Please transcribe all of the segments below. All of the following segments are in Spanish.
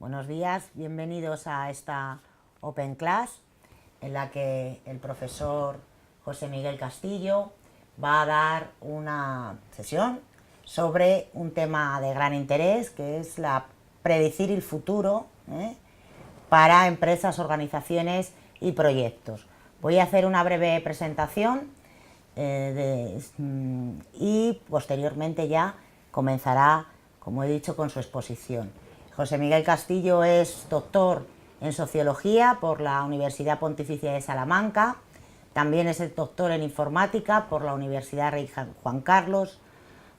Buenos días, bienvenidos a esta Open Class en la que el profesor José Miguel Castillo va a dar una sesión sobre un tema de gran interés que es predecir el futuro para empresas, organizaciones y proyectos. Voy a hacer una breve presentación y posteriormente ya comenzará, como he dicho, con su exposición. José Miguel Castillo es doctor en Sociología por la Universidad Pontificia de Salamanca, también es el doctor en Informática por la Universidad Rey Juan Carlos,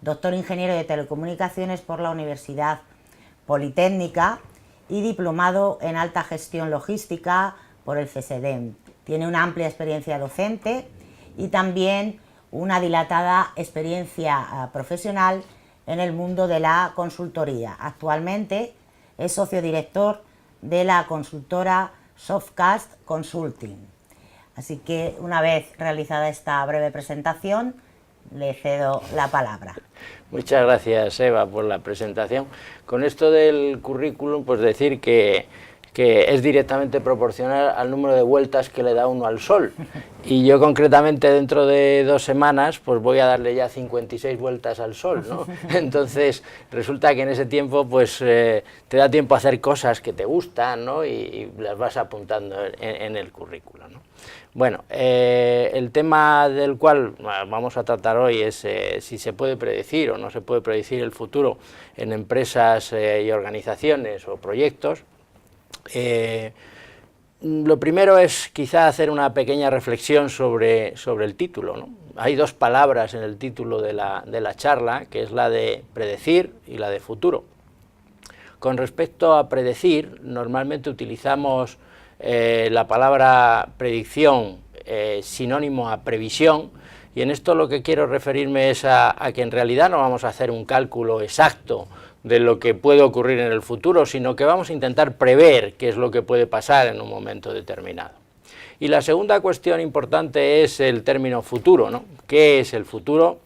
doctor ingeniero de Telecomunicaciones por la Universidad Politécnica y diplomado en Alta Gestión Logística por el CSDEM. Tiene una amplia experiencia docente y también una dilatada experiencia profesional en el mundo de la consultoría. Actualmente es socio director de la consultora Softcast Consulting. Así que una vez realizada esta breve presentación, le cedo la palabra. Muchas gracias, Eva, por la presentación. Con esto del currículum, pues decir que es directamente proporcional al número de vueltas que le da uno al sol. Y yo concretamente dentro de 2 semanas pues voy a darle ya 56 vueltas al sol, ¿no? Entonces resulta que en ese tiempo pues te da tiempo a hacer cosas que te gustan, ¿no? y las vas apuntando en el currículum, ¿no? Bueno, el tema del cual vamos a tratar hoy es si se puede predecir o no se puede predecir el futuro en empresas y organizaciones o proyectos. Lo primero es quizá hacer una pequeña reflexión sobre el título, ¿no? Hay 2 palabras en el título de la charla, que es la de predecir y la de futuro. Con respecto a predecir, normalmente utilizamos la palabra predicción sinónimo a previsión, y en esto lo que quiero referirme es a que en realidad no vamos a hacer un cálculo exacto de lo que puede ocurrir en el futuro, sino que vamos a intentar prever qué es lo que puede pasar en un momento determinado. Y la segunda cuestión importante es el término futuro, ¿no? ¿Qué es el futuro?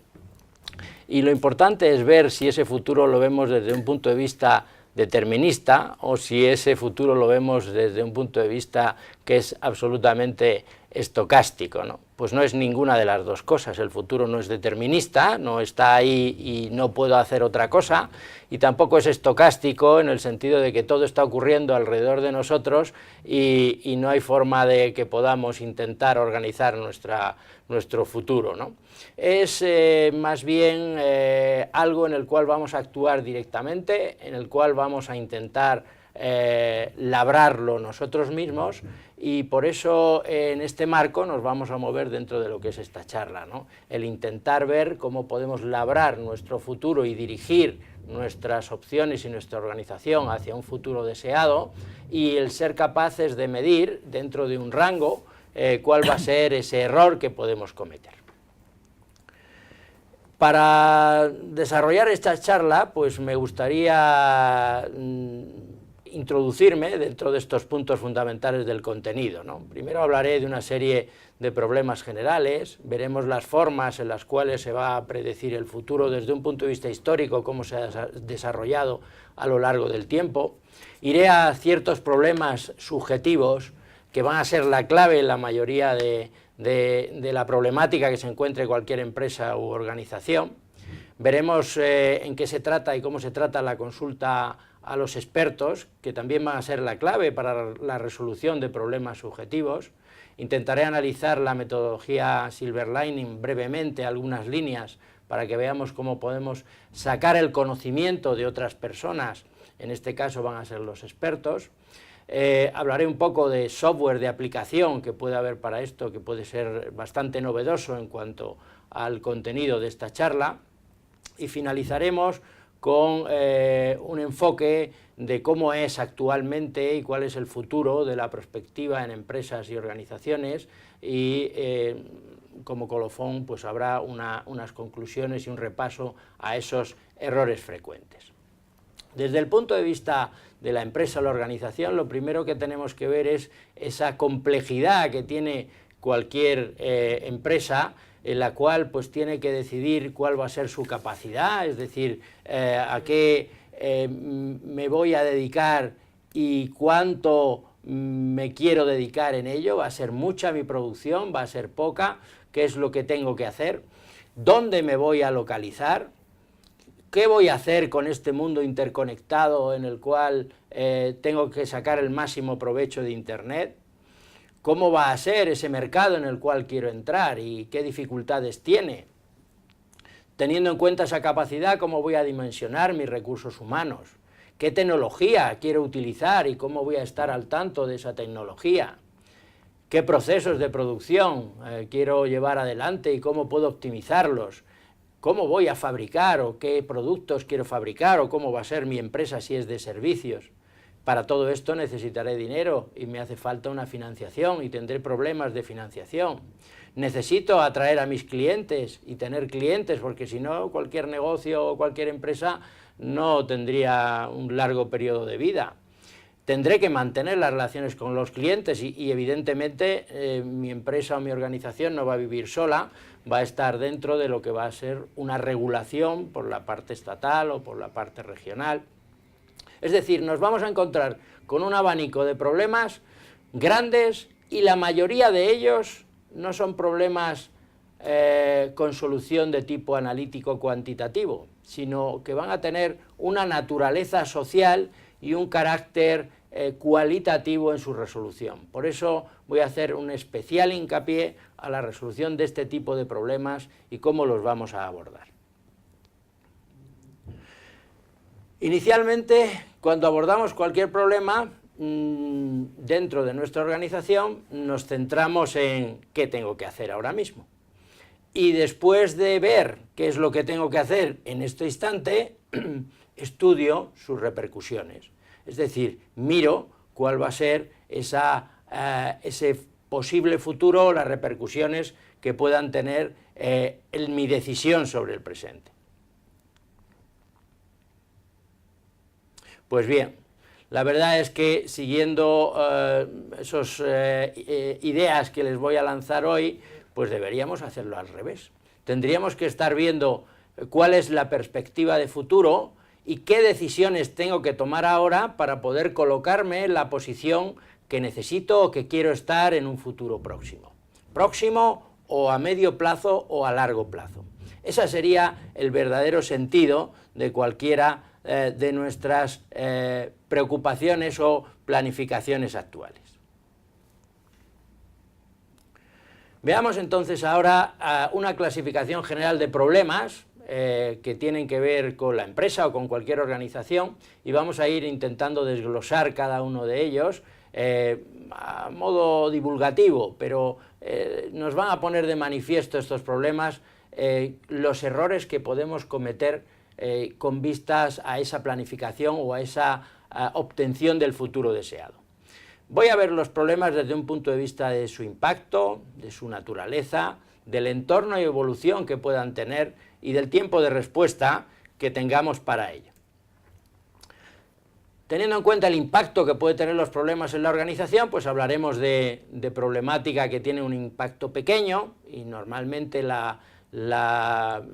Y lo importante es ver si ese futuro lo vemos desde un punto de vista determinista o si ese futuro lo vemos desde un punto de vista que es absolutamente estocástico, ¿no? Pues no es ninguna de las 2 cosas. El futuro no es determinista, no está ahí y no puedo hacer otra cosa, y tampoco es estocástico en el sentido de que todo está ocurriendo alrededor de nosotros y no hay forma de que podamos intentar organizar nuestro futuro, ¿no? Es más bien algo en el cual vamos a actuar directamente, en el cual vamos a intentar labrarlo nosotros mismos, y por eso en este marco nos vamos a mover dentro de lo que es esta charla, ¿no? El intentar ver cómo podemos labrar nuestro futuro y dirigir nuestras opciones y nuestra organización hacia un futuro deseado, y el ser capaces de medir dentro de un rango cuál va a ser ese error que podemos cometer. Para desarrollar esta charla, pues me gustaría introducirme dentro de estos puntos fundamentales del contenido, ¿no? Primero hablaré de una serie de problemas generales, veremos las formas en las cuales se va a predecir el futuro desde un punto de vista histórico, cómo se ha desarrollado a lo largo del tiempo. Iré a ciertos problemas subjetivos que van a ser la clave en la mayoría de la problemática que se encuentre cualquier empresa u organización. Veremos en qué se trata y cómo se trata la consulta a los expertos, que también van a ser la clave para la resolución de problemas subjetivos. Intentaré analizar la metodología Silver Lining brevemente, algunas líneas, para que veamos cómo podemos sacar el conocimiento de otras personas, en este caso van a ser los expertos. Hablaré un poco de software de aplicación que puede haber para esto, que puede ser bastante novedoso en cuanto al contenido de esta charla, y finalizaremos con un enfoque de cómo es actualmente y cuál es el futuro de la perspectiva en empresas y organizaciones, y como colofón pues habrá unas conclusiones y un repaso a esos errores frecuentes. Desde el punto de vista de la empresa o la organización, lo primero que tenemos que ver es esa complejidad que tiene cualquier empresa, en la cual pues tiene que decidir cuál va a ser su capacidad, es decir, a qué me voy a dedicar y cuánto me quiero dedicar en ello. ¿Va a ser mucha mi producción? ¿Va a ser poca? ¿Qué es lo que tengo que hacer? ¿Dónde me voy a localizar? ¿Qué voy a hacer con este mundo interconectado en el cual tengo que sacar el máximo provecho de Internet? ¿Cómo va a ser ese mercado en el cual quiero entrar y qué dificultades tiene? Teniendo en cuenta esa capacidad, ¿cómo voy a dimensionar mis recursos humanos? ¿Qué tecnología quiero utilizar y cómo voy a estar al tanto de esa tecnología? ¿Qué procesos de producción quiero llevar adelante y cómo puedo optimizarlos? ¿Cómo voy a fabricar o qué productos quiero fabricar o cómo va a ser mi empresa si es de servicios? Para todo esto necesitaré dinero y me hace falta una financiación y tendré problemas de financiación. Necesito atraer a mis clientes y tener clientes, porque si no, cualquier negocio o cualquier empresa no tendría un largo periodo de vida. Tendré que mantener las relaciones con los clientes y evidentemente mi empresa o mi organización no va a vivir sola, va a estar dentro de lo que va a ser una regulación por la parte estatal o por la parte regional. Es decir, nos vamos a encontrar con un abanico de problemas grandes y la mayoría de ellos no son problemas con solución de tipo analítico cuantitativo, sino que van a tener una naturaleza social y un carácter cualitativo en su resolución. Por eso voy a hacer un especial hincapié a la resolución de este tipo de problemas y cómo los vamos a abordar. Inicialmente, cuando abordamos cualquier problema dentro de nuestra organización, nos centramos en qué tengo que hacer ahora mismo. Y después de ver qué es lo que tengo que hacer en este instante, estudio sus repercusiones. Es decir, miro cuál va a ser ese posible futuro o las repercusiones que puedan tener en mi decisión sobre el presente. Pues bien, la verdad es que siguiendo esas ideas que les voy a lanzar hoy, pues deberíamos hacerlo al revés. Tendríamos que estar viendo cuál es la perspectiva de futuro y qué decisiones tengo que tomar ahora para poder colocarme en la posición que necesito o que quiero estar en un futuro próximo. Próximo o a medio plazo o a largo plazo. Ese sería el verdadero sentido de cualquiera de nuestras preocupaciones o planificaciones actuales. Veamos entonces ahora una clasificación general de problemas que tienen que ver con la empresa o con cualquier organización y vamos a ir intentando desglosar cada uno de ellos a modo divulgativo, pero nos van a poner de manifiesto estos problemas, los errores que podemos cometer con vistas a esa planificación o a esa obtención del futuro deseado. Voy a ver los problemas desde un punto de vista de su impacto, de su naturaleza, del entorno y evolución que puedan tener y del tiempo de respuesta que tengamos para ello. Teniendo en cuenta el impacto que pueden tener los problemas en la organización, pues hablaremos de problemática que tiene un impacto pequeño y normalmente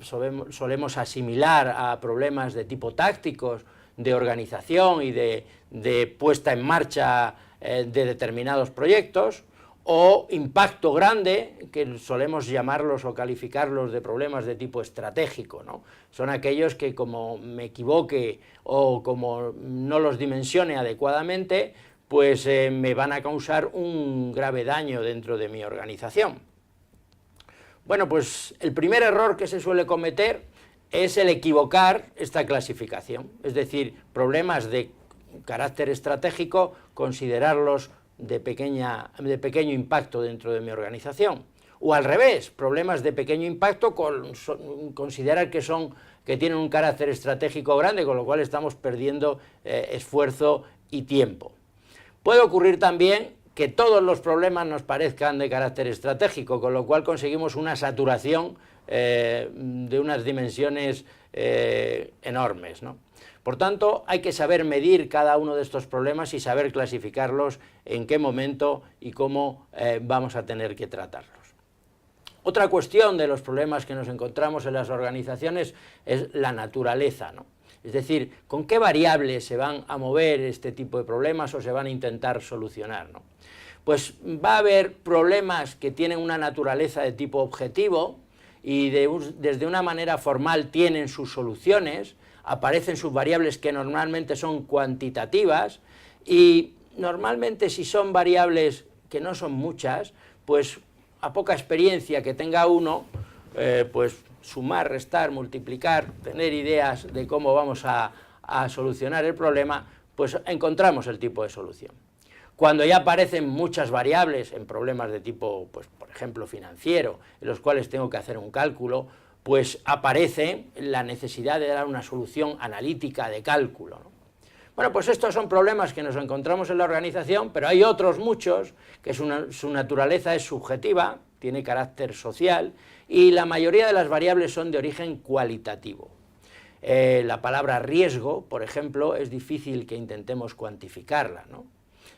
solemos asimilar a problemas de tipo tácticos, de organización y de puesta en marcha de determinados proyectos, o impacto grande, que solemos llamarlos o calificarlos de problemas de tipo estratégico, ¿no? Son aquellos que como me equivoque o como no los dimensione adecuadamente, pues me van a causar un grave daño dentro de mi organización. Bueno, pues el primer error que se suele cometer es el equivocar esta clasificación, es decir, problemas de carácter estratégico, considerarlos de pequeño impacto dentro de mi organización. O al revés, problemas de pequeño impacto, considerar que tienen un carácter estratégico grande, con lo cual estamos perdiendo esfuerzo y tiempo. Puede ocurrir también que todos los problemas nos parezcan de carácter estratégico, con lo cual conseguimos una saturación de unas dimensiones enormes, ¿no? Por tanto, hay que saber medir cada uno de estos problemas y saber clasificarlos en qué momento y cómo vamos a tener que tratarlos. Otra cuestión de los problemas que nos encontramos en las organizaciones es la naturaleza, ¿no? Es decir, ¿con qué variables se van a mover este tipo de problemas o se van a intentar solucionar, ¿no? Pues va a haber problemas que tienen una naturaleza de tipo objetivo y desde una manera formal tienen sus soluciones, aparecen sus variables que normalmente son cuantitativas y normalmente si son variables que no son muchas, pues a poca experiencia que tenga uno, pues sumar, restar, multiplicar, tener ideas de cómo vamos a solucionar el problema, pues encontramos el tipo de solución. Cuando ya aparecen muchas variables en problemas de tipo, pues, por ejemplo, financiero, en los cuales tengo que hacer un cálculo, pues aparece la necesidad de dar una solución analítica de cálculo, ¿no? Bueno, pues estos son problemas que nos encontramos en la organización, pero hay otros muchos que su naturaleza es subjetiva, tiene carácter social, y la mayoría de las variables son de origen cualitativo. La palabra riesgo, por ejemplo, es difícil que intentemos cuantificarla, ¿no?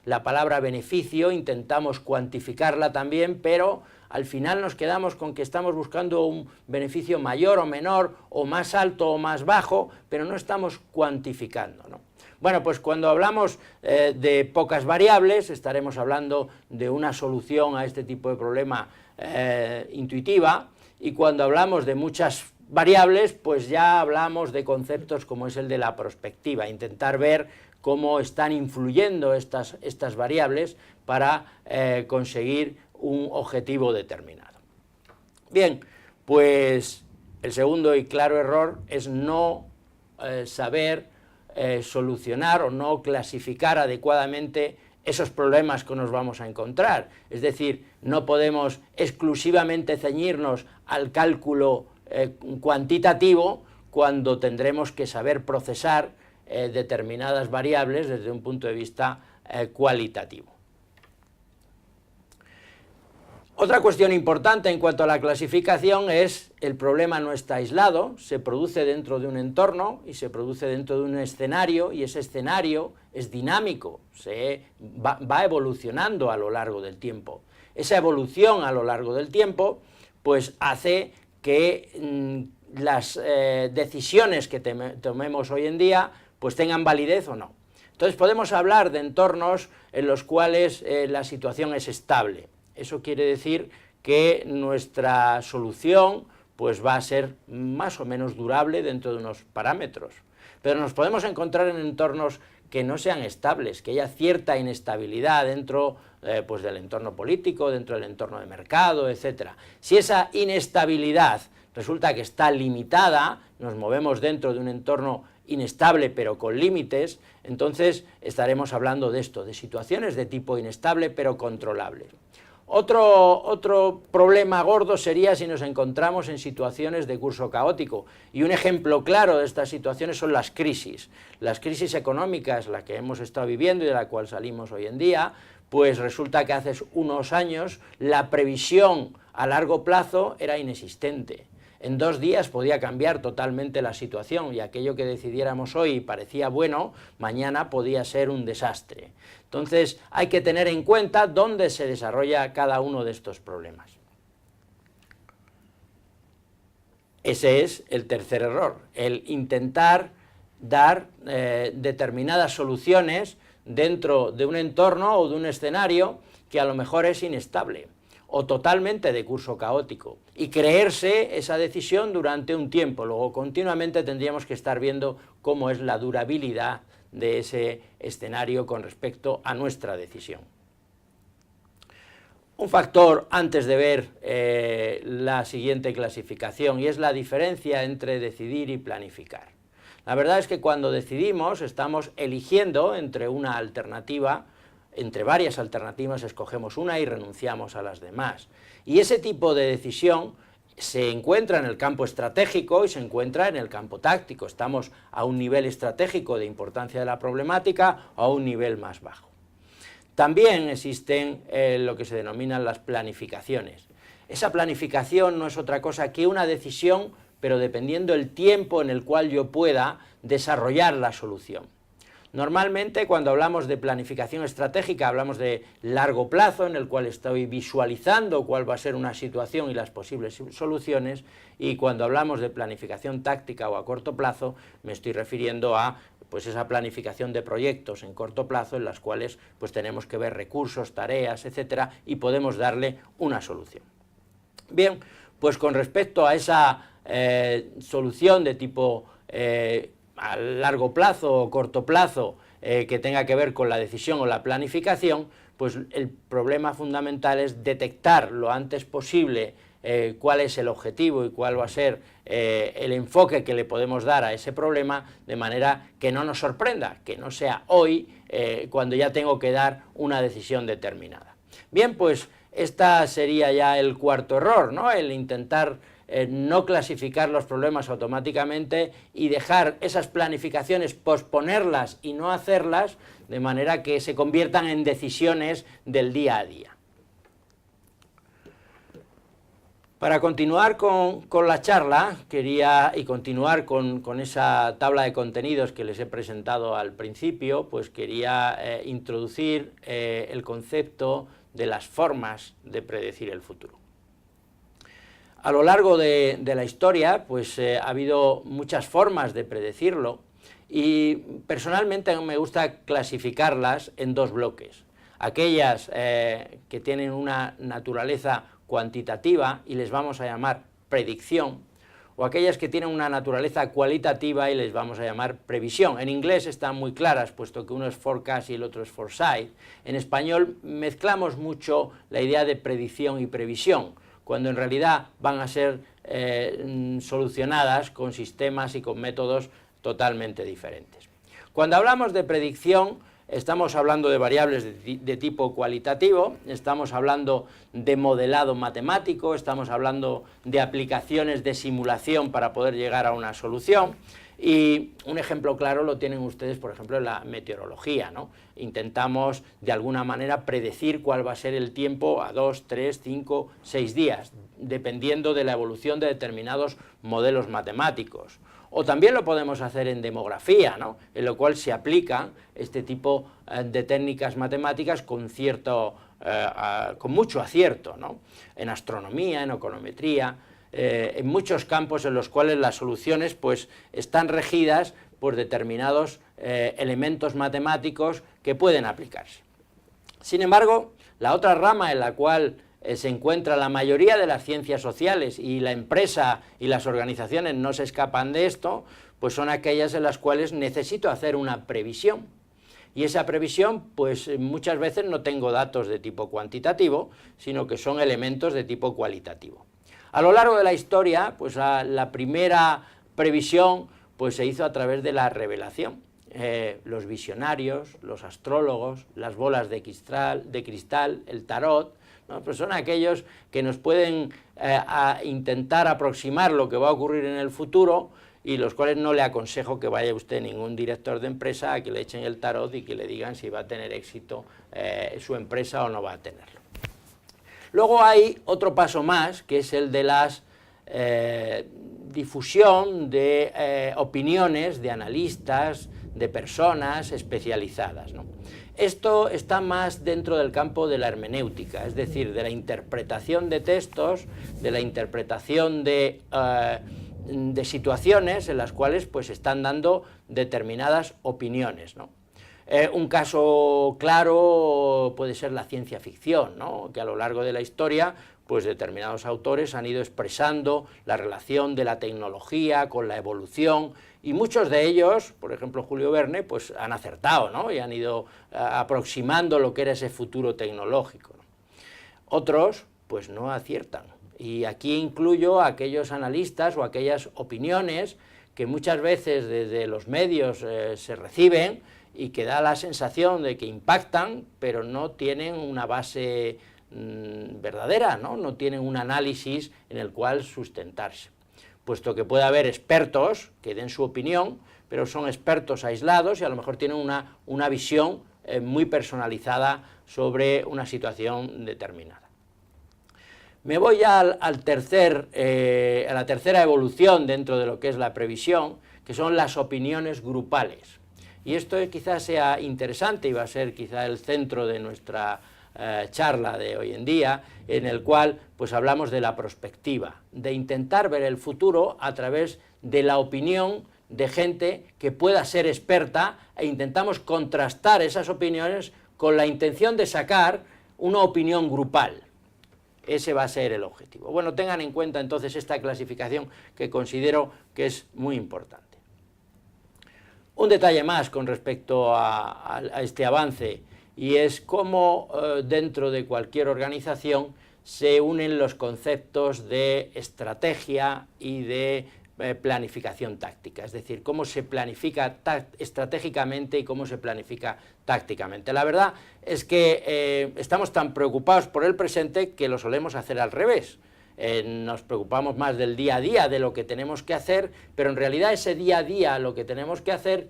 La palabra beneficio intentamos cuantificarla también, pero al final nos quedamos con que estamos buscando un beneficio mayor o menor, o más alto o más bajo, pero no estamos cuantificando, ¿no? Bueno, pues cuando hablamos de pocas variables, estaremos hablando de una solución a este tipo de problema intuitiva, y cuando hablamos de muchas variables, pues ya hablamos de conceptos como es el de la prospectiva, intentar ver cómo están influyendo estas variables para conseguir un objetivo determinado. Bien, pues el segundo y claro error es no saber solucionar o no clasificar adecuadamente esos problemas que nos vamos a encontrar. Es decir, no podemos exclusivamente ceñirnos al cálculo cuantitativo cuando tendremos que saber procesar determinadas variables desde un punto de vista cualitativo. Otra cuestión importante en cuanto a la clasificación es el problema no está aislado, se produce dentro de un entorno y se produce dentro de un escenario, y ese escenario es dinámico, va evolucionando a lo largo del tiempo. Esa evolución a lo largo del tiempo pues hace que las decisiones que tomemos hoy en día pues tengan validez o no. Entonces podemos hablar de entornos en los cuales la situación es estable. Eso quiere decir que nuestra solución pues va a ser más o menos durable dentro de unos parámetros. Pero nos podemos encontrar en entornos que no sean estables, que haya cierta inestabilidad dentro pues del entorno político, dentro del entorno de mercado, etc. Si esa inestabilidad resulta que está limitada, nos movemos dentro de un entorno inestable pero con límites, entonces estaremos hablando de esto, de situaciones de tipo inestable pero controlable. Otro problema gordo sería si nos encontramos en situaciones de curso caótico, y un ejemplo claro de estas situaciones son las crisis económicas, la que hemos estado viviendo y de la cual salimos hoy en día. Pues resulta que hace unos años la previsión a largo plazo era inexistente. En 2 días podía cambiar totalmente la situación, y aquello que decidiéramos hoy parecía bueno, mañana podía ser un desastre. Entonces hay que tener en cuenta dónde se desarrolla cada uno de estos problemas. Ese es el tercer error, el intentar dar determinadas soluciones dentro de un entorno o de un escenario que a lo mejor es inestable o totalmente de curso caótico, y creerse esa decisión durante un tiempo. Luego continuamente tendríamos que estar viendo cómo es la durabilidad de ese escenario con respecto a nuestra decisión. Un factor antes de ver la siguiente clasificación, y es la diferencia entre decidir y planificar. La verdad es que cuando decidimos estamos eligiendo entre una alternativa, entre varias alternativas escogemos una y renunciamos a las demás. Y ese tipo de decisión se encuentra en el campo estratégico y se encuentra en el campo táctico. Estamos a un nivel estratégico de importancia de la problemática o a un nivel más bajo. También existen lo que se denominan las planificaciones. Esa planificación no es otra cosa que una decisión, pero dependiendo del tiempo en el cual yo pueda desarrollar la solución. Normalmente cuando hablamos de planificación estratégica hablamos de largo plazo, en el cual estoy visualizando cuál va a ser una situación y las posibles soluciones, y cuando hablamos de planificación táctica o a corto plazo me estoy refiriendo a pues esa planificación de proyectos en corto plazo en las cuales pues tenemos que ver recursos, tareas, etcétera, y podemos darle una solución. Bien, pues con respecto a esa solución de tipo a largo plazo o corto plazo que tenga que ver con la decisión o la planificación, pues el problema fundamental es detectar lo antes posible cuál es el objetivo y cuál va a ser el enfoque que le podemos dar a ese problema, de manera que no nos sorprenda, que no sea hoy cuando ya tengo que dar una decisión determinada. Bien, pues este sería ya el cuarto error, ¿no? El intentar no clasificar los problemas automáticamente y dejar esas planificaciones, posponerlas y no hacerlas, de manera que se conviertan en decisiones del día a día. Para continuar con la charla, y continuar con esa tabla de contenidos que les he presentado al principio, pues quería introducir el concepto de las formas de predecir el futuro. A lo largo de la historia, pues ha habido muchas formas de predecirlo, y personalmente me gusta clasificarlas en dos bloques. Aquellas que tienen una naturaleza cuantitativa y les vamos a llamar predicción, o aquellas que tienen una naturaleza cualitativa y les vamos a llamar previsión. En inglés están muy claras, puesto que uno es forecast y el otro es foresight. En español mezclamos mucho la idea de predicción y previsión, cuando en realidad van a ser solucionadas con sistemas y con métodos totalmente diferentes. Cuando hablamos de predicción, estamos hablando de variables de tipo cualitativo, estamos hablando de modelado matemático, estamos hablando de aplicaciones de simulación para poder llegar a una solución, y un ejemplo claro lo tienen ustedes, por ejemplo, en la meteorología, ¿no? Intentamos de alguna manera predecir cuál va a ser el tiempo a 2, 3, 5, 6 días, dependiendo de la evolución de determinados modelos matemáticos. O también lo podemos hacer en demografía, ¿no? En lo cual se aplica este tipo de técnicas matemáticas con mucho acierto, ¿no? En astronomía, en econometría, en muchos campos en los cuales las soluciones pues están regidas por determinados elementos matemáticos que pueden aplicarse. Sin embargo, la otra rama en la cual se encuentra la mayoría de las ciencias sociales, y la empresa y las organizaciones no se escapan de esto, pues son aquellas en las cuales necesito hacer una previsión. Y esa previsión, pues muchas veces no tengo datos de tipo cuantitativo, sino que son elementos de tipo cualitativo. A lo largo de la historia, pues la primera previsión pues se hizo a través de la revelación. Los visionarios, los astrólogos, las bolas de cristal, el tarot, ¿no? Pues son aquellos que nos pueden intentar aproximar lo que va a ocurrir en el futuro, y los cuales no le aconsejo que vaya usted ningún director de empresa a que le echen el tarot y que le digan si va a tener éxito su empresa o no va a tenerlo. Luego hay otro paso más, que es el de la difusión de opiniones de analistas, de personas especializadas, ¿no? Esto está más dentro del campo de la hermenéutica, es decir, de la interpretación de textos, de la interpretación de situaciones en las cuales pues están dando determinadas opiniones, ¿no? Un caso claro puede ser la ciencia ficción, ¿no? Que a lo largo de la historia pues determinados autores han ido expresando la relación de la tecnología con la evolución, y muchos de ellos, por ejemplo Julio Verne, pues han acertado, ¿no? Y han ido aproximando lo que era ese futuro tecnológico, ¿no? Otros pues no aciertan, y aquí incluyo a aquellos analistas o aquellas opiniones que muchas veces desde los medios se reciben y que da la sensación de que impactan, pero no tienen una base verdadera, ¿no? No tienen un análisis en el cual sustentarse, puesto que puede haber expertos que den su opinión, pero son expertos aislados y a lo mejor tienen una visión muy personalizada sobre una situación determinada. Me voy a la tercera evolución dentro de lo que es la previsión, que son las opiniones grupales. Y esto quizás sea interesante y va a ser quizá el centro de nuestra charla de hoy en día, en el cual pues hablamos de la prospectiva, de intentar ver el futuro a través de la opinión de gente que pueda ser experta, e intentamos contrastar esas opiniones con la intención de sacar una opinión grupal. Ese va a ser el objetivo. Bueno, tengan en cuenta entonces esta clasificación, que considero que es muy importante. Un detalle más con respecto a este avance, y es cómo dentro de cualquier organización se unen los conceptos de estrategia y de planificación táctica, es decir, cómo se planifica estratégicamente y cómo se planifica tácticamente. La verdad es que estamos tan preocupados por el presente que lo solemos hacer al revés. Nos preocupamos más del día a día, de lo que tenemos que hacer, pero en realidad ese día a día, lo que tenemos que hacer,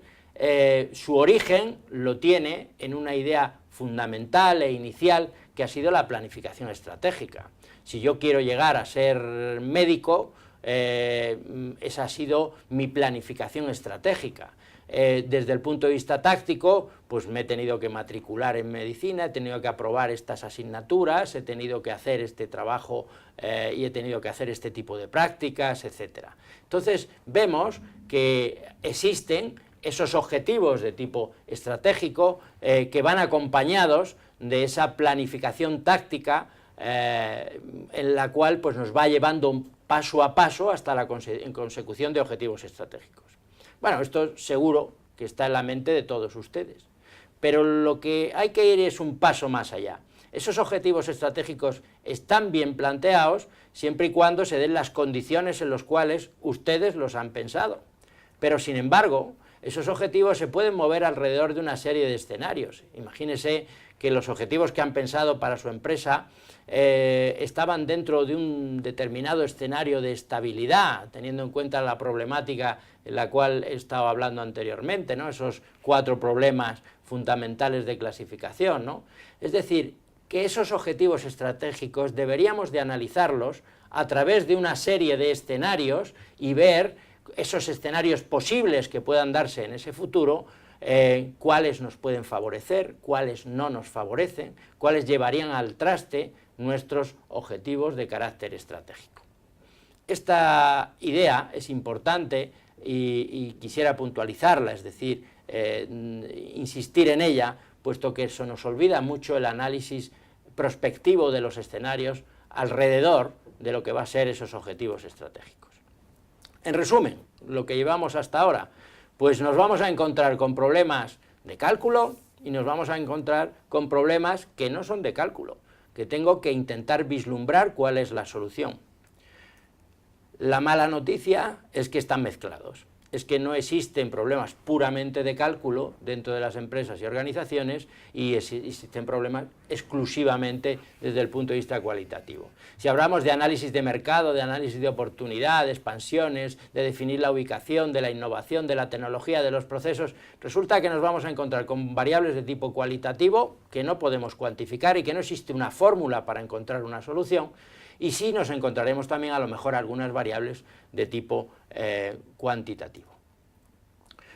su origen lo tiene en una idea fundamental e inicial, que ha sido la planificación estratégica. Si yo quiero llegar a ser médico, esa ha sido mi planificación estratégica. Desde el punto de vista táctico, pues me he tenido que matricular en medicina, he tenido que aprobar estas asignaturas, he tenido que hacer este trabajo y he tenido que hacer este tipo de prácticas, etc. Entonces vemos que existen esos objetivos de tipo estratégico que van acompañados de esa planificación táctica en la cual pues, nos va llevando paso a paso hasta la consecución de objetivos estratégicos. Bueno, esto seguro que está en la mente de todos ustedes, pero lo que hay que ir es un paso más allá. Esos objetivos estratégicos están bien planteados siempre y cuando se den las condiciones en las cuales ustedes los han pensado, pero sin embargo, esos objetivos se pueden mover alrededor de una serie de escenarios. Imagínense que los objetivos que han pensado para su empresa estaban dentro de un determinado escenario de estabilidad, teniendo en cuenta la problemática en la cual he estado hablando anteriormente, ¿no? Esos 4 problemas fundamentales de clasificación, ¿no? Es decir, que esos objetivos estratégicos deberíamos de analizarlos a través de una serie de escenarios y ver esos escenarios posibles que puedan darse en ese futuro, cuáles nos pueden favorecer, cuáles no nos favorecen, cuáles llevarían al traste nuestros objetivos de carácter estratégico. Esta idea es importante y quisiera puntualizarla, es decir, insistir en ella, puesto que eso nos olvida mucho el análisis prospectivo de los escenarios alrededor de lo que va a ser esos objetivos estratégicos. En resumen, lo que llevamos hasta ahora, pues nos vamos a encontrar con problemas de cálculo y nos vamos a encontrar con problemas que no son de cálculo, que tengo que intentar vislumbrar cuál es la solución. La mala noticia es que están mezclados, es que no existen problemas puramente de cálculo dentro de las empresas y organizaciones y existen problemas exclusivamente desde el punto de vista cualitativo. Si hablamos de análisis de mercado, de análisis de oportunidad, de expansiones, de definir la ubicación, de la innovación, de la tecnología, de los procesos, resulta que nos vamos a encontrar con variables de tipo cualitativo que no podemos cuantificar y que no existe una fórmula para encontrar una solución, y sí nos encontraremos también a lo mejor algunas variables de tipo cuantitativo.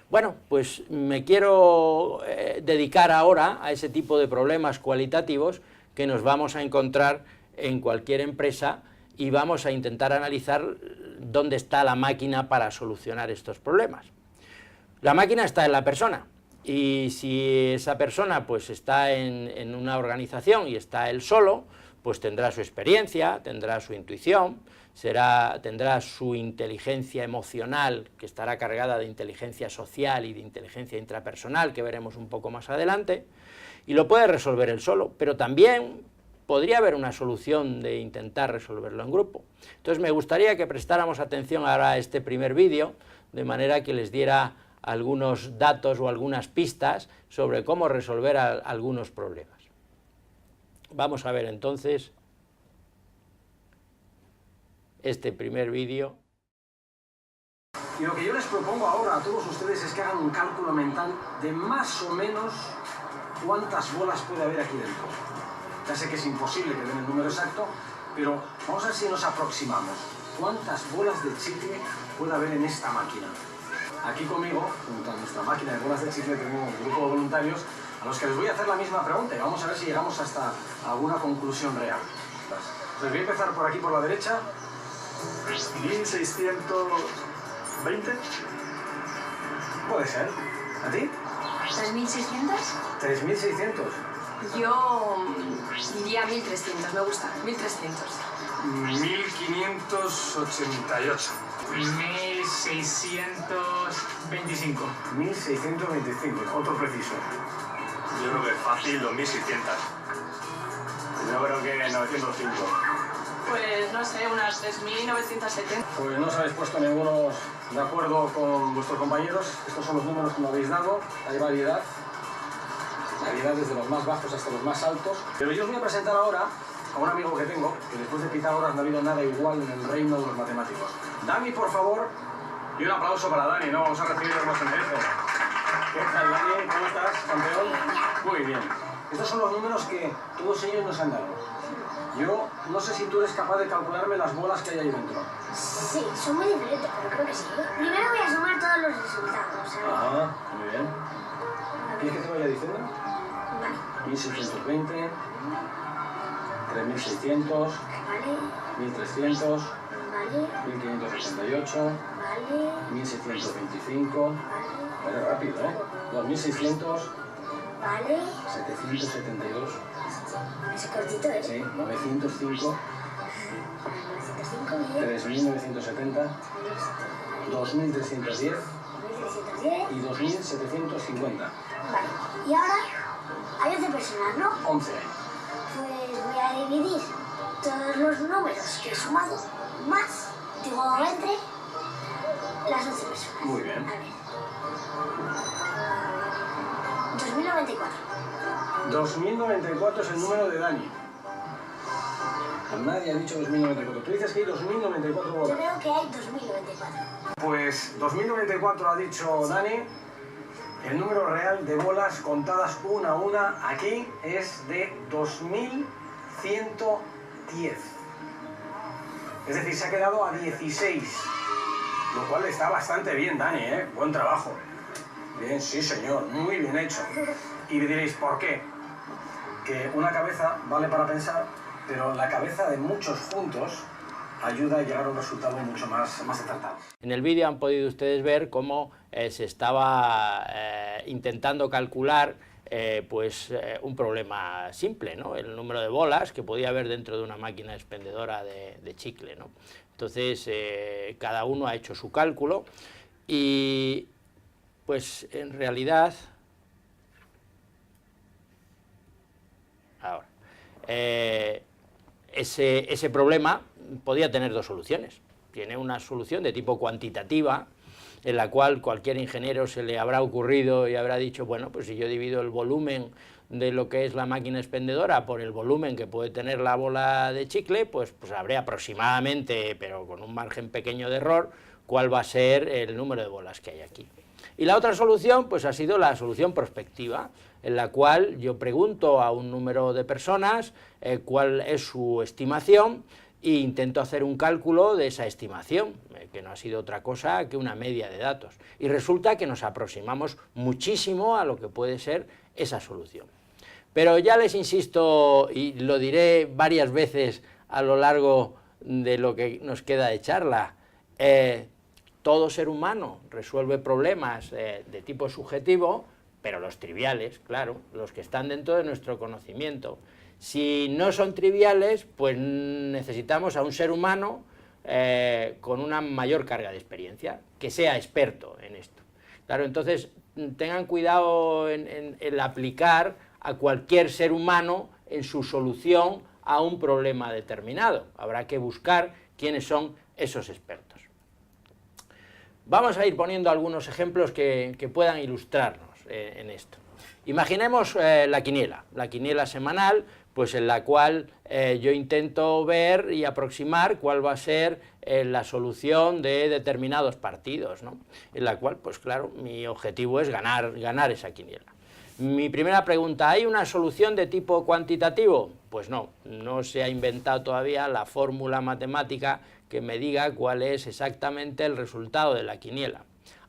Bueno, pues me quiero dedicar ahora a ese tipo de problemas cualitativos que nos vamos a encontrar en cualquier empresa y vamos a intentar analizar dónde está la máquina para solucionar estos problemas. La máquina está en la persona, y si esa persona pues está en una organización y está él solo, pues tendrá su experiencia, tendrá su intuición, tendrá su inteligencia emocional, que estará cargada de inteligencia social y de inteligencia intrapersonal, que veremos un poco más adelante, y lo puede resolver él solo, pero también podría haber una solución de intentar resolverlo en grupo. Entonces me gustaría que prestáramos atención ahora a este primer vídeo, de manera que les diera algunos datos o algunas pistas sobre cómo resolver algunos problemas. Vamos a ver entonces este primer vídeo. Y lo que yo les propongo ahora a todos ustedes es que hagan un cálculo mental de más o menos cuántas bolas puede haber aquí dentro. Ya sé que es imposible que den el número exacto, pero vamos a ver si nos aproximamos. ¿Cuántas bolas de chicle puede haber en esta máquina? aquí conmigo, junto a nuestra máquina de bolas de chicle, tenemos un grupo de voluntarios a los que les voy a hacer la misma pregunta y vamos a ver si llegamos hasta alguna conclusión real. Entonces voy a empezar por aquí, por la derecha. 1620. Puede ser. ¿A ti? 3.600. 3600. Yo diría 1.300, me gusta, 1.300. 1588. 1625. 1625. Otro preciso. Yo creo que es fácil, 2600. Yo creo que 905. Pues no sé, unas 3.970. Pues no os habéis puesto ninguno de acuerdo con vuestros compañeros. Estos son los números que me habéis dado. Hay variedad. Variedad desde los más bajos hasta los más altos. Pero yo os voy a presentar ahora a un amigo que tengo, que después de Pitágoras no ha habido nada igual en el reino de los matemáticos. Dani, por favor. Y un aplauso para Dani, ¿no? Vamos a recibir el en eso. ¿Qué tal, Dani? ¿Cómo estás, campeón? Muy bien. Estos son los números que todos ellos nos han dado. Yo no sé si tú eres capaz de calcularme las bolas que hay ahí dentro. Sí, son muy diferentes, pero creo que sí. Primero voy a sumar todos los resultados, ¿sabes? Ajá, muy bien. ¿Quieres que te vaya diciendo? Vale. 1620, 3600, Vale, 1300, vale, 1588, vale, 1625. vale, Vale, rápido, ¿eh? 2600, vale. 772, Ese cortito, ¿eh? sí, 905, 905, bien. 3970, 2310 1310. y 2750. Vale. Y ahora hay 11 personas, ¿no? 11. Pues voy a dividir todos los números que he sumado más, digo, entre las 11 personas. Muy bien. A ver. 2094. 2094 es el número de Dani. Nadie ha dicho 2094. Tú dices que hay 2094 Yo bolas. creo que hay 2094. Pues 2094 ha dicho Dani. El número real de bolas contadas una a una aquí es de 2110. Es decir, se ha quedado a 16. Lo cual está bastante bien, Dani, ¿eh? Buen trabajo. Bien, sí, señor. Muy bien hecho. Y me diréis, ¿por qué? Que una cabeza vale para pensar, pero la cabeza de muchos juntos ayuda a llegar a un resultado mucho más acertado. En el vídeo han podido ustedes ver cómo se estaba intentando calcular un problema simple, ¿no? El número de bolas que podía haber dentro de una máquina expendedora de chicle, ¿no? Entonces, cada uno ha hecho su cálculo y, pues, en realidad... Ahora, ese problema podía tener dos soluciones. Tiene una solución de tipo cuantitativa, en la cual cualquier ingeniero se le habrá ocurrido y habrá dicho, bueno, pues si yo divido el volumen de lo que es la máquina expendedora por el volumen que puede tener la bola de chicle, pues habré aproximadamente, pero con un margen pequeño de error, cuál va a ser el número de bolas que hay aquí. Y la otra solución, pues ha sido la solución prospectiva, en la cual yo pregunto a un número de personas cuál es su estimación e intento hacer un cálculo de esa estimación, que no ha sido otra cosa que una media de datos. Y resulta que nos aproximamos muchísimo a lo que puede ser esa solución. Pero ya les insisto, y lo diré varias veces a lo largo de lo que nos queda de charla, todo ser humano resuelve problemas de tipo subjetivo, pero los triviales, claro, los que están dentro de nuestro conocimiento. Si no son triviales, pues necesitamos a un ser humano con una mayor carga de experiencia, que sea experto en esto. Claro, entonces tengan cuidado en aplicar a cualquier ser humano en su solución a un problema determinado. Habrá que buscar quiénes son esos expertos. Vamos a ir poniendo algunos ejemplos que puedan ilustrarnos en esto. Imaginemos la quiniela semanal, pues en la cual yo intento ver y aproximar cuál va a ser la solución de determinados partidos, ¿no? En la cual, pues claro, mi objetivo es ganar esa quiniela. Mi primera pregunta, ¿hay una solución de tipo cuantitativo? Pues no se ha inventado todavía la fórmula matemática que me diga cuál es exactamente el resultado de la quiniela.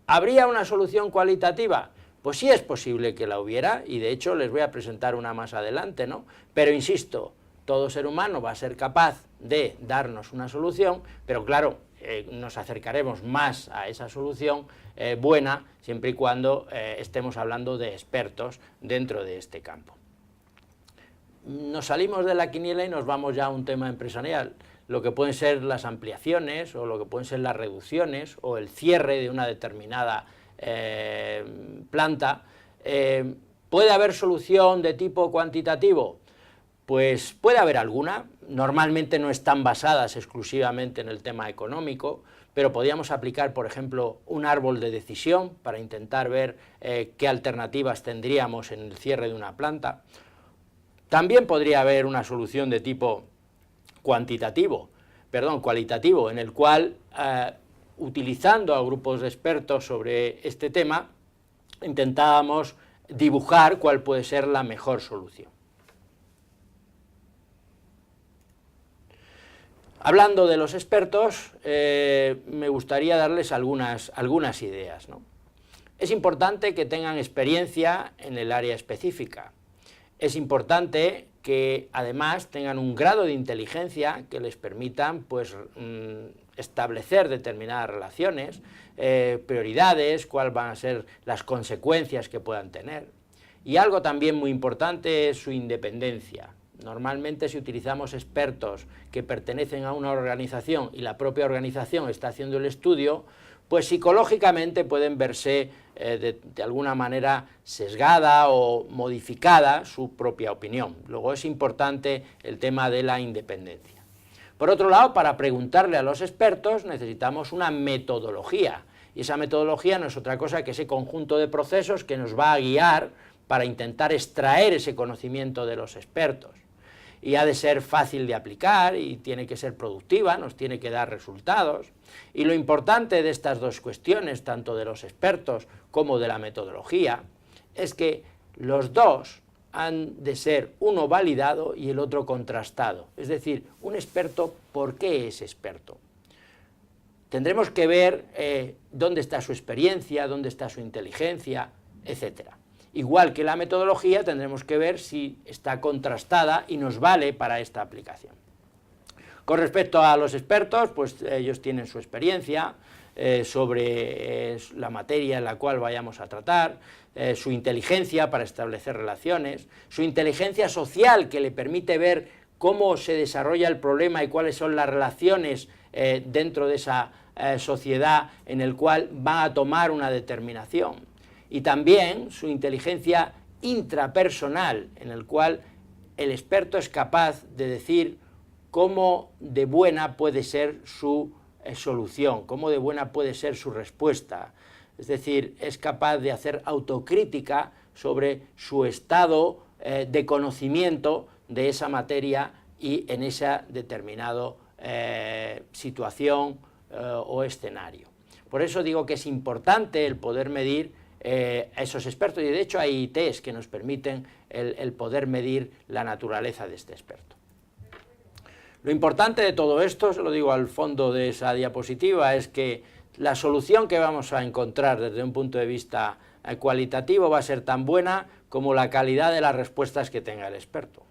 ¿Habría una solución cualitativa? Pues sí es posible que la hubiera, y de hecho les voy a presentar una más adelante, ¿no? Pero insisto, todo ser humano va a ser capaz de darnos una solución, pero claro, nos acercaremos más a esa solución buena, siempre y cuando estemos hablando de expertos dentro de este campo. Nos salimos de la quiniela y nos vamos ya a un tema empresarial, lo que pueden ser las ampliaciones, o lo que pueden ser las reducciones, o el cierre de una determinada planta. ¿Puede haber solución de tipo cuantitativo? Pues puede haber alguna, normalmente no están basadas exclusivamente en el tema económico, pero podríamos aplicar, por ejemplo, un árbol de decisión para intentar ver qué alternativas tendríamos en el cierre de una planta. También podría haber una solución de tipo cualitativo, en el cual, utilizando a grupos de expertos sobre este tema, intentábamos dibujar cuál puede ser la mejor solución. Hablando de los expertos, me gustaría darles algunas ideas, ¿no? Es importante que tengan experiencia en el área específica. Es importante que además tengan un grado de inteligencia que les permitan, pues, establecer determinadas relaciones, prioridades, cuáles van a ser las consecuencias que puedan tener. Y algo también muy importante es su independencia. Normalmente, si utilizamos expertos que pertenecen a una organización y la propia organización está haciendo el estudio, pues psicológicamente pueden verse de alguna manera sesgada o modificada su propia opinión. Luego es importante el tema de la independencia. Por otro lado, para preguntarle a los expertos necesitamos una metodología, y esa metodología no es otra cosa que ese conjunto de procesos que nos va a guiar para intentar extraer ese conocimiento de los expertos. Y ha de ser fácil de aplicar y tiene que ser productiva, nos tiene que dar resultados. Y lo importante de estas dos cuestiones, tanto de los expertos como de la metodología, es que los dos han de ser uno validado y el otro contrastado. Es decir, un experto, ¿por qué es experto? Tendremos que ver dónde está su experiencia, dónde está su inteligencia, etcétera. Igual que la metodología, tendremos que ver si está contrastada y nos vale para esta aplicación. Con respecto a los expertos, pues ellos tienen su experiencia sobre la materia en la cual vayamos a tratar, su inteligencia para establecer relaciones, su inteligencia social que le permite ver cómo se desarrolla el problema y cuáles son las relaciones dentro de esa sociedad en el cual va a tomar una determinación. Y también su inteligencia intrapersonal, en el cual el experto es capaz de decir cómo de buena puede ser su solución, cómo de buena puede ser su respuesta. Es decir, es capaz de hacer autocrítica sobre su estado de conocimiento de esa materia y en esa determinada situación o escenario. Por eso digo que es importante el poder medir a esos expertos, y de hecho hay test que nos permiten el poder medir la naturaleza de este experto. Lo importante de todo esto, se lo digo al fondo de esa diapositiva, es que la solución que vamos a encontrar desde un punto de vista cualitativo va a ser tan buena como la calidad de las respuestas que tenga el experto.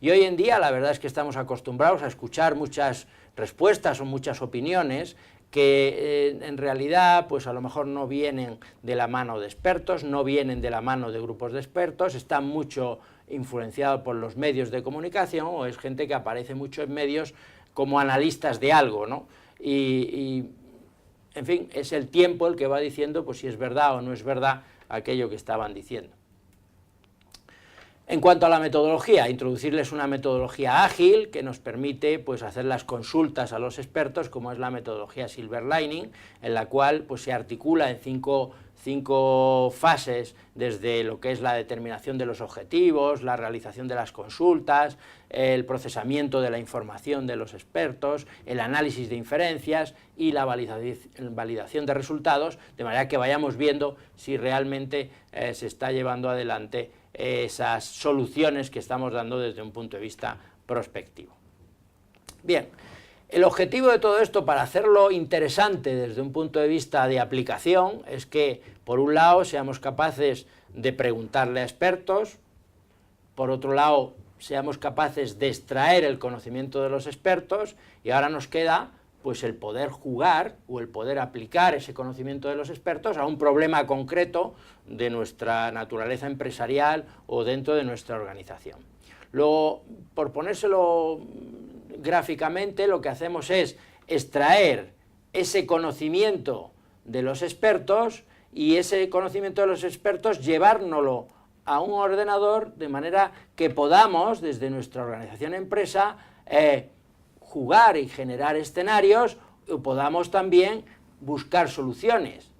Y hoy en día la verdad es que estamos acostumbrados a escuchar muchas respuestas o muchas opiniones que en realidad pues a lo mejor no vienen de la mano de expertos, no vienen de la mano de grupos de expertos, están mucho influenciados por los medios de comunicación, o es gente que aparece mucho en medios como analistas de algo, ¿no? Y en fin, es el tiempo el que va diciendo pues si es verdad o no es verdad aquello que estaban diciendo. En cuanto a la metodología, introducirles una metodología ágil que nos permite pues, hacer las consultas a los expertos, como es la metodología Silver Lining, en la cual pues, se articula en cinco fases, desde lo que es la determinación de los objetivos, la realización de las consultas, el procesamiento de la información de los expertos, el análisis de inferencias y la validación de resultados, de manera que vayamos viendo si realmente se está llevando adelante esas soluciones que estamos dando desde un punto de vista prospectivo. Bien, El objetivo de todo esto, para hacerlo interesante desde un punto de vista de aplicación, es que, por un lado, seamos capaces de preguntarle a expertos, por otro lado, seamos capaces de extraer el conocimiento de los expertos, y ahora nos queda pues el poder jugar o el poder aplicar ese conocimiento de los expertos a un problema concreto de nuestra naturaleza empresarial o dentro de nuestra organización. Luego, por ponérselo gráficamente, lo que hacemos es extraer ese conocimiento de los expertos y ese conocimiento de los expertos llevárnoslo a un ordenador de manera que podamos, desde nuestra organización empresa, jugar y generar escenarios, o podamos también buscar soluciones.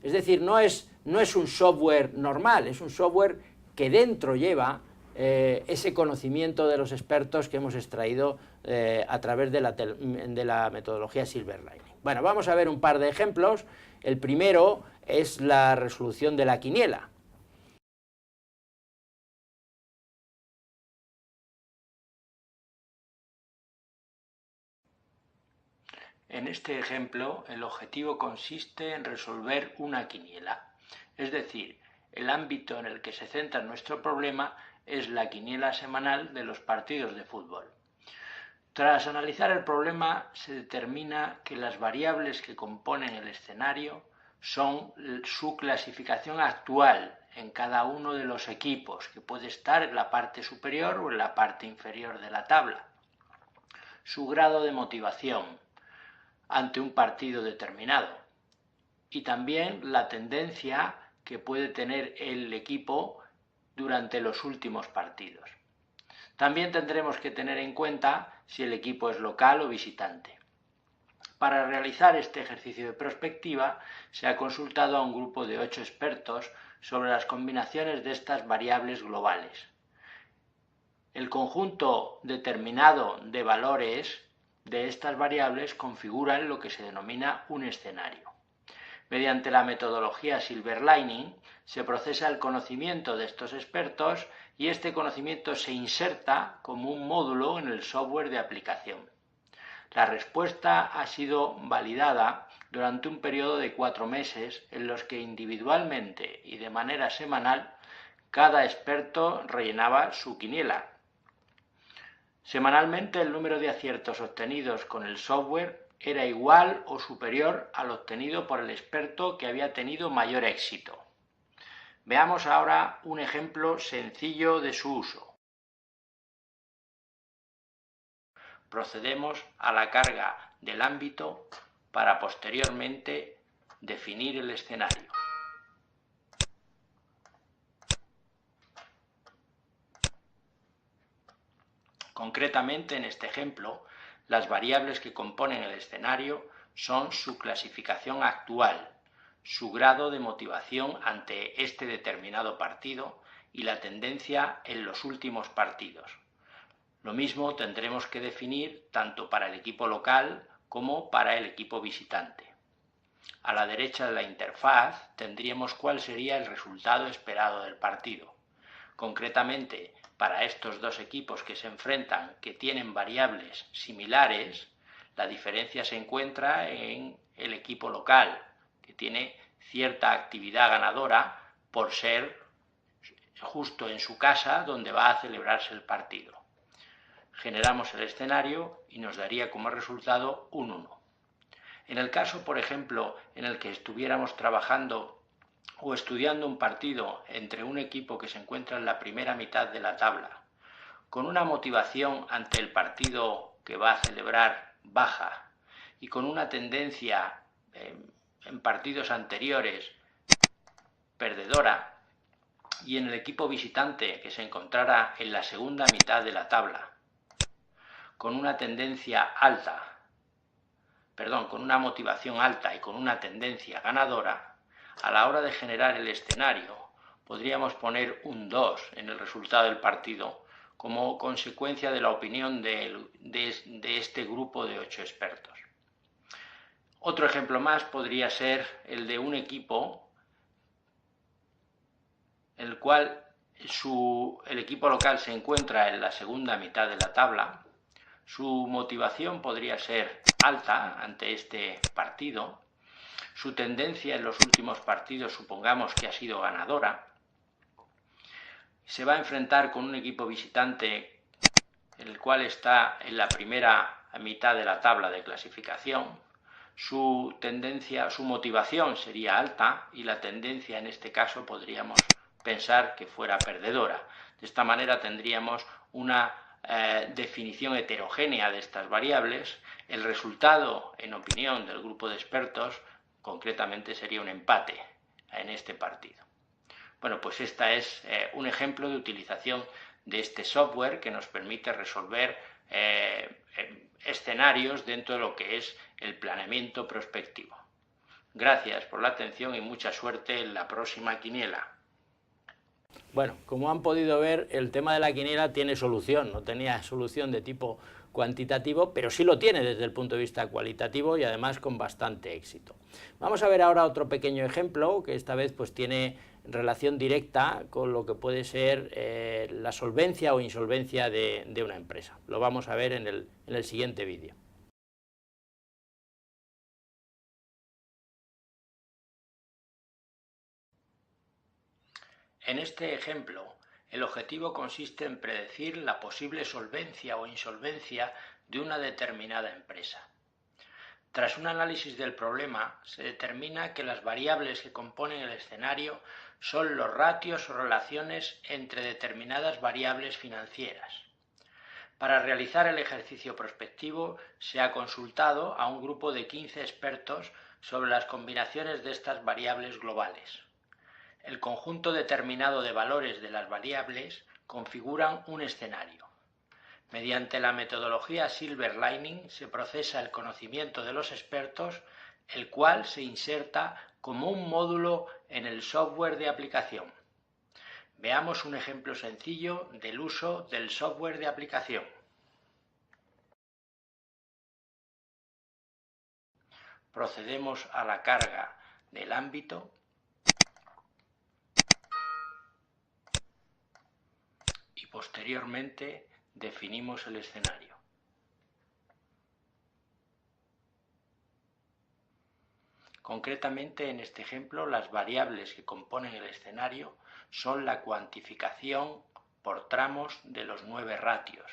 Es decir, no es un software normal, es un software que dentro lleva ese conocimiento de los expertos que hemos extraído a través de la metodología Silverline. Bueno, vamos a ver un par de ejemplos. El primero es la resolución de la quiniela. En este ejemplo, el objetivo consiste en resolver una quiniela, es decir, el ámbito en el que se centra nuestro problema es la quiniela semanal de los partidos de fútbol. Tras analizar el problema, se determina que las variables que componen el escenario son su clasificación actual en cada uno de los equipos, que puede estar en la parte superior o en la parte inferior de la tabla, su grado de motivación ante un partido determinado y también la tendencia que puede tener el equipo durante los últimos partidos. También tendremos que tener en cuenta si el equipo es local o visitante. Para realizar este ejercicio de prospectiva se ha consultado a un grupo de 8 expertos sobre las combinaciones de estas variables globales. El conjunto determinado de valores de estas variables configuran lo que se denomina un escenario. Mediante la metodología Silverlining se procesa el conocimiento de estos expertos y este conocimiento se inserta como un módulo en el software de aplicación. La respuesta ha sido validada durante un periodo de 4 meses en los que individualmente y de manera semanal cada experto rellenaba su quiniela. Semanalmente el número de aciertos obtenidos con el software era igual o superior al obtenido por el experto que había tenido mayor éxito. Veamos ahora un ejemplo sencillo de su uso. Procedemos a la carga del ámbito para posteriormente definir el escenario. Concretamente, en este ejemplo, las variables que componen el escenario son su clasificación actual, su grado de motivación ante este determinado partido y la tendencia en los últimos partidos. Lo mismo tendremos que definir tanto para el equipo local como para el equipo visitante. A la derecha de la interfaz tendríamos cuál sería el resultado esperado del partido. Concretamente, para estos dos equipos que se enfrentan, que tienen variables similares, la diferencia se encuentra en el equipo local, que tiene cierta actividad ganadora por ser justo en su casa donde va a celebrarse el partido. Generamos el escenario y nos daría como resultado un 1. En el caso, por ejemplo, en el que estuviéramos trabajando o estudiando un partido entre un equipo que se encuentra en la primera mitad de la tabla, con una motivación ante el partido que va a celebrar baja y con una tendencia en partidos anteriores perdedora, y en el equipo visitante que se encontrara en la segunda mitad de la tabla, con una tendencia alta, con una motivación alta y con una tendencia ganadora, a la hora de generar el escenario podríamos poner un 2 en el resultado del partido como consecuencia de la opinión de este grupo de 8 expertos. Otro ejemplo más podría ser el de un equipo en el cual el equipo local se encuentra en la segunda mitad de la tabla, Su motivación podría ser alta ante este partido. Su tendencia en los últimos partidos supongamos que ha sido ganadora. Se va a enfrentar con un equipo visitante el cual está en la primera mitad de la tabla de clasificación. Su motivación sería alta y la tendencia en este caso podríamos pensar que fuera perdedora. De esta manera tendríamos una definición heterogénea de estas variables. El resultado, en opinión del grupo de expertos, concretamente sería un empate en este partido. Bueno, pues esta es un ejemplo de utilización de este software que nos permite resolver escenarios dentro de lo que es el planeamiento prospectivo. Gracias por la atención y mucha suerte en la próxima quiniela. Bueno, como han podido ver, el tema de la quiniela tiene solución, no tenía solución de tipo cuantitativo, pero sí lo tiene desde el punto de vista cualitativo y además con bastante éxito. Vamos a ver ahora otro pequeño ejemplo que esta vez pues tiene relación directa con lo que puede ser la solvencia o insolvencia de una empresa. Lo vamos a ver en el siguiente vídeo. En este ejemplo, el objetivo consiste en predecir la posible solvencia o insolvencia de una determinada empresa. Tras un análisis del problema, se determina que las variables que componen el escenario son los ratios o relaciones entre determinadas variables financieras. Para realizar el ejercicio prospectivo, se ha consultado a un grupo de 15 expertos sobre las combinaciones de estas variables globales. El conjunto determinado de valores de las variables configuran un escenario. Mediante la metodología Silver Lining se procesa el conocimiento de los expertos, el cual se inserta como un módulo en el software de aplicación. Veamos un ejemplo sencillo del uso del software de aplicación. Procedemos a la carga del ámbito y posteriormente definimos el escenario. Concretamente, en este ejemplo, las variables que componen el escenario son la cuantificación por tramos de los 9 ratios.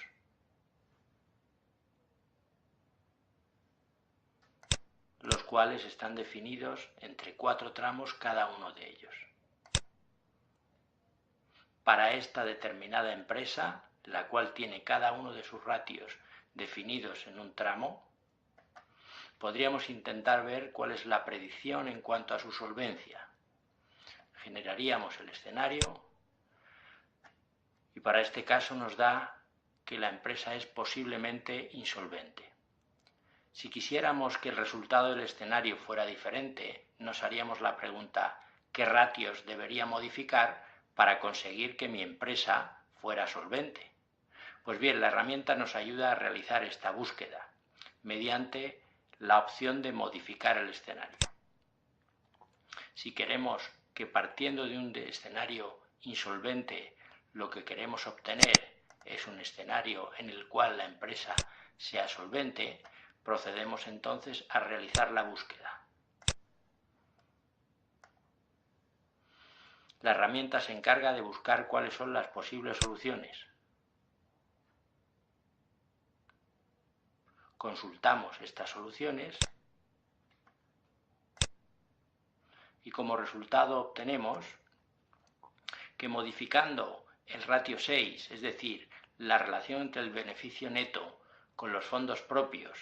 Los cuales están definidos entre 4 tramos cada uno de ellos. Para esta determinada empresa, la cual tiene cada uno de sus ratios definidos en un tramo, podríamos intentar ver cuál es la predicción en cuanto a su solvencia. Generaríamos el escenario y para este caso nos da que la empresa es posiblemente insolvente. Si quisiéramos que el resultado del escenario fuera diferente, nos haríamos la pregunta: ¿qué ratios debería modificar para conseguir que mi empresa fuera solvente? Pues bien, la herramienta nos ayuda a realizar esta búsqueda mediante la opción de modificar el escenario. Si queremos que partiendo de un escenario insolvente lo que queremos obtener es un escenario en el cual la empresa sea solvente, procedemos entonces a realizar la búsqueda. La herramienta se encarga de buscar cuáles son las posibles soluciones. Consultamos estas soluciones y como resultado obtenemos que modificando el ratio 6, es decir, la relación entre el beneficio neto con los fondos propios,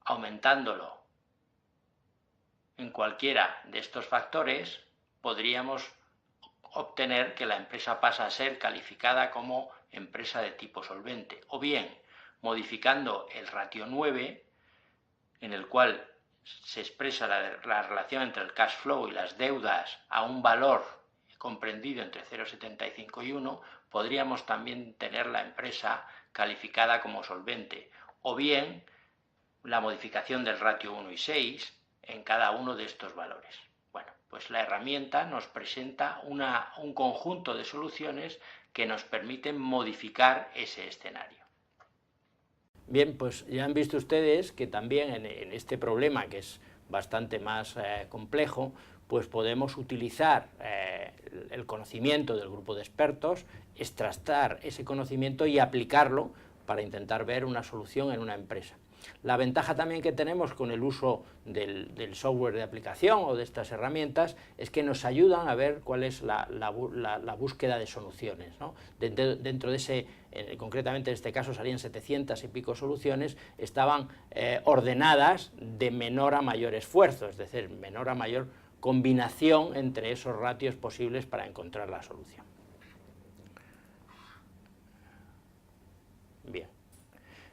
aumentándolo en cualquiera de estos factores, podríamos obtener que la empresa pasa a ser calificada como empresa de tipo solvente. O bien, modificando el ratio 9, en el cual se expresa la relación entre el cash flow y las deudas a un valor comprendido entre 0,75 y 1, podríamos también tener la empresa calificada como solvente. O bien, la modificación del ratio 1 y 6 en cada uno de estos valores. Bueno, pues la herramienta nos presenta un conjunto de soluciones que nos permiten modificar ese escenario. Bien, pues ya han visto ustedes que también en este problema, que es bastante más complejo, pues podemos utilizar el conocimiento del grupo de expertos, extractar ese conocimiento y aplicarlo para intentar ver una solución en una empresa. La ventaja también que tenemos con el uso del software de aplicación o de estas herramientas es que nos ayudan a ver cuál es la búsqueda de soluciones, ¿no? Dentro de ese, concretamente en este caso salían 700 y pico soluciones, estaban ordenadas de menor a mayor esfuerzo, es decir, menor a mayor combinación entre esos ratios posibles para encontrar la solución.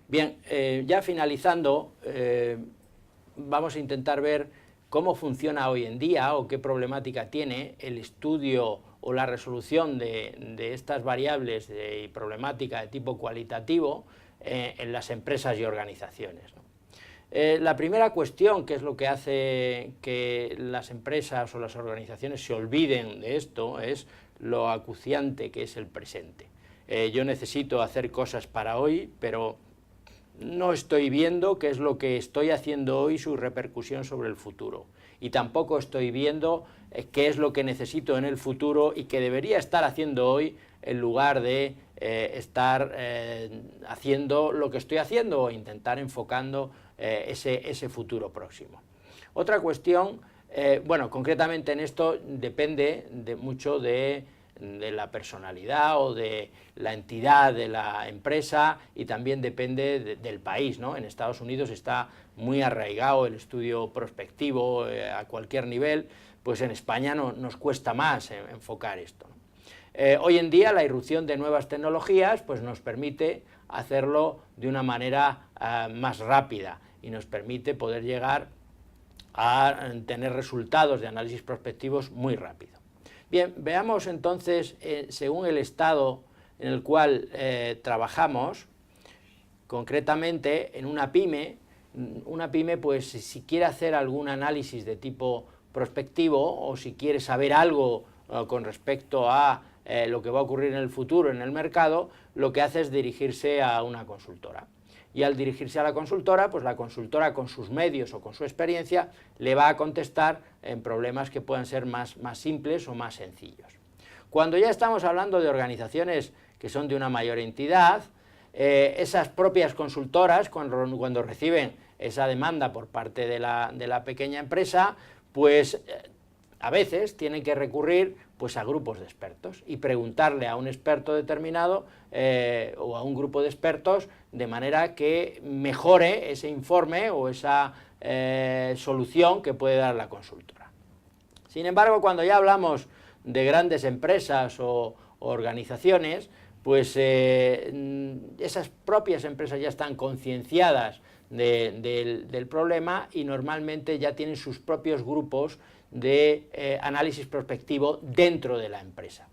Bien, ya finalizando, vamos a intentar ver cómo funciona hoy en día o qué problemática tiene el estudio o la resolución de estas variables y problemática de tipo cualitativo en las empresas y organizaciones, ¿no? La primera cuestión, que es lo que hace que las empresas o las organizaciones se olviden de esto, es lo acuciante que es el presente. Yo necesito hacer cosas para hoy, pero no estoy viendo qué es lo que estoy haciendo hoy, su repercusión sobre el futuro. Y tampoco estoy viendo qué es lo que necesito en el futuro y que debería estar haciendo hoy en lugar de estar haciendo lo que estoy haciendo o intentar enfocando ese futuro próximo. Otra cuestión, bueno, concretamente en esto depende mucho de la personalidad o de la entidad de la empresa y también depende del país, ¿no? En Estados Unidos está muy arraigado el estudio prospectivo a cualquier nivel, pues en España nos cuesta más enfocar esto, ¿no? Hoy en día la irrupción de nuevas tecnologías pues nos permite hacerlo de una manera más rápida y nos permite poder llegar a tener resultados de análisis prospectivos muy rápido. Bien, veamos entonces, según el estado en el cual trabajamos, concretamente en una pyme pues si quiere hacer algún análisis de tipo prospectivo o si quiere saber algo con respecto a lo que va a ocurrir en el futuro en el mercado, lo que hace es dirigirse a una consultora. Y al dirigirse a la consultora, pues la consultora con sus medios o con su experiencia le va a contestar en problemas que puedan ser más simples o más sencillos. Cuando ya estamos hablando de organizaciones que son de una mayor entidad, esas propias consultoras, cuando reciben esa demanda por parte de la pequeña empresa, pues a veces tienen que recurrir pues a grupos de expertos y preguntarle a un experto determinado o a un grupo de expertos de manera que mejore ese informe o esa solución que puede dar la consultora. Sin embargo, cuando ya hablamos de grandes empresas o organizaciones, pues esas propias empresas ya están concienciadas del problema y normalmente ya tienen sus propios grupos de análisis prospectivo dentro de la empresa.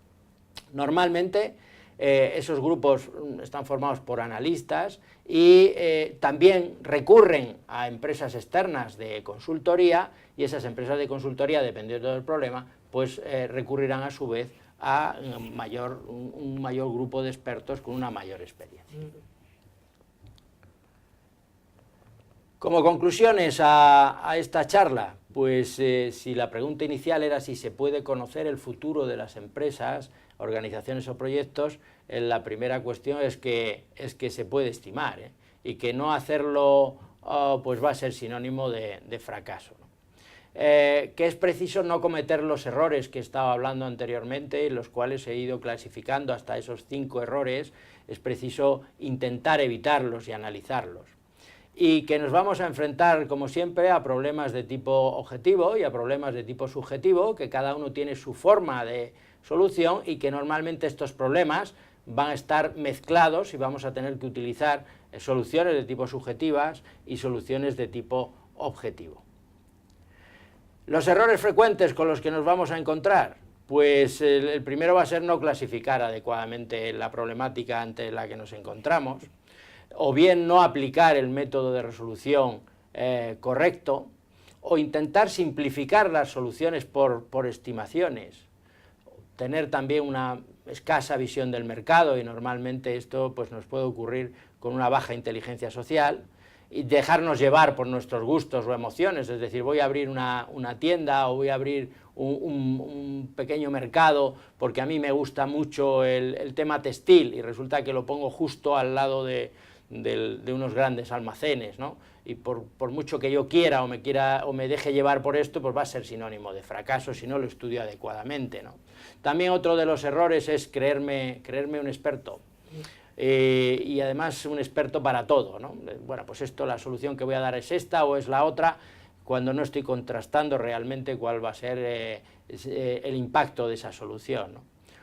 Normalmente esos grupos están formados por analistas y también recurren a empresas externas de consultoría y esas empresas de consultoría, dependiendo del problema, pues recurrirán a su vez a un mayor grupo de expertos con una mayor experiencia. Como conclusiones a esta charla, pues si la pregunta inicial era si se puede conocer el futuro de las empresas, organizaciones o proyectos, la primera cuestión es que se puede estimar, y que no hacerlo pues va a ser sinónimo de fracaso, ¿no? Que es preciso no cometer los errores que estaba hablando anteriormente, los cuales he ido clasificando hasta esos 5 errores, es preciso intentar evitarlos y analizarlos. Y que nos vamos a enfrentar, como siempre, a problemas de tipo objetivo y a problemas de tipo subjetivo, que cada uno tiene su forma de solución y que normalmente estos problemas van a estar mezclados y vamos a tener que utilizar soluciones de tipo subjetivas y soluciones de tipo objetivo. Los errores frecuentes con los que nos vamos a encontrar, pues el primero va a ser no clasificar adecuadamente la problemática ante la que nos encontramos, o bien no aplicar el método de resolución correcto, o intentar simplificar las soluciones por estimaciones, tener también una escasa visión del mercado, y normalmente esto pues nos puede ocurrir con una baja inteligencia social, y dejarnos llevar por nuestros gustos o emociones, es decir, voy a abrir una tienda o voy a abrir un pequeño mercado porque a mí me gusta mucho el tema textil y resulta que lo pongo justo al lado de unos grandes almacenes, ¿no? Y por mucho que yo quiera o me deje llevar por esto, pues va a ser sinónimo de fracaso si no lo estudio adecuadamente, ¿no? También otro de los errores es creerme un experto. Y además un experto para todo, ¿no? Bueno, pues la solución que voy a dar es esta o es la otra, cuando no estoy contrastando realmente cuál va a ser el impacto de esa solución, ¿no?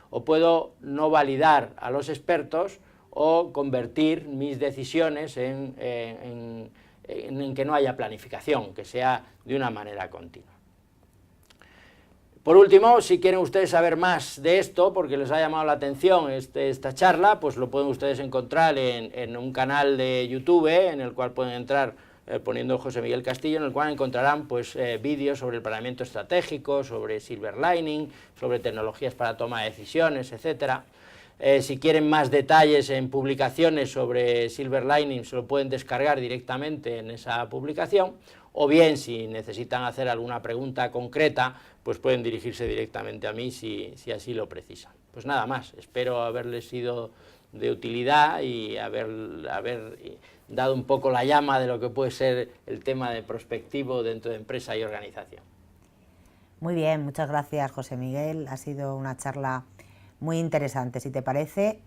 O puedo no validar a los expertos o convertir mis decisiones en que no haya planificación, que sea de una manera continua. Por último, si quieren ustedes saber más de esto, porque les ha llamado la atención esta charla, pues lo pueden ustedes encontrar en un canal de YouTube, en el cual pueden entrar poniendo José Miguel Castillo, en el cual encontrarán pues, vídeos sobre el planeamiento estratégico, sobre Silver Lining, sobre tecnologías para toma de decisiones, etcétera. Si quieren más detalles en publicaciones sobre Silver Lining, se lo pueden descargar directamente en esa publicación, o bien si necesitan hacer alguna pregunta concreta, pues pueden dirigirse directamente a mí si así lo precisan. Pues nada más, espero haberles sido de utilidad y haber dado un poco la llama de lo que puede ser el tema de prospectivo dentro de empresa y organización. Muy bien, muchas gracias, José Miguel, ha sido una charla muy interesante. Si te parece,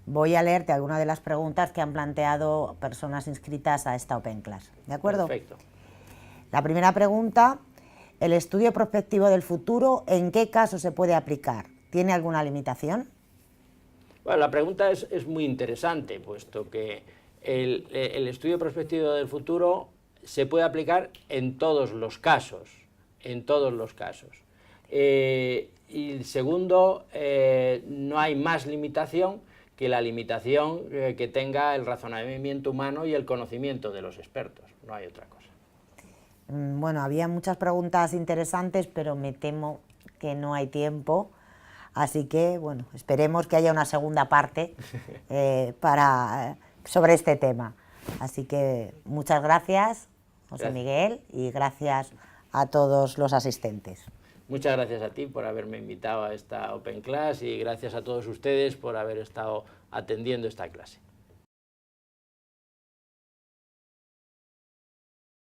voy a leerte algunas de las preguntas que han planteado personas inscritas a esta Open Class, ¿de acuerdo? Perfecto. La primera pregunta: ¿el estudio prospectivo del futuro en qué caso se puede aplicar? ¿Tiene alguna limitación? Bueno, la pregunta es muy interesante, puesto que el estudio prospectivo del futuro se puede aplicar en todos los casos, y segundo, no hay más limitación que la limitación que tenga el razonamiento humano y el conocimiento de los expertos, no hay otra cosa. Bueno, había muchas preguntas interesantes, pero me temo que no hay tiempo, así que, bueno, esperemos que haya una segunda parte sobre este tema. Así que muchas gracias, José Miguel, y gracias a todos los asistentes. Muchas gracias a ti por haberme invitado a esta Open Class y gracias a todos ustedes por haber estado atendiendo esta clase.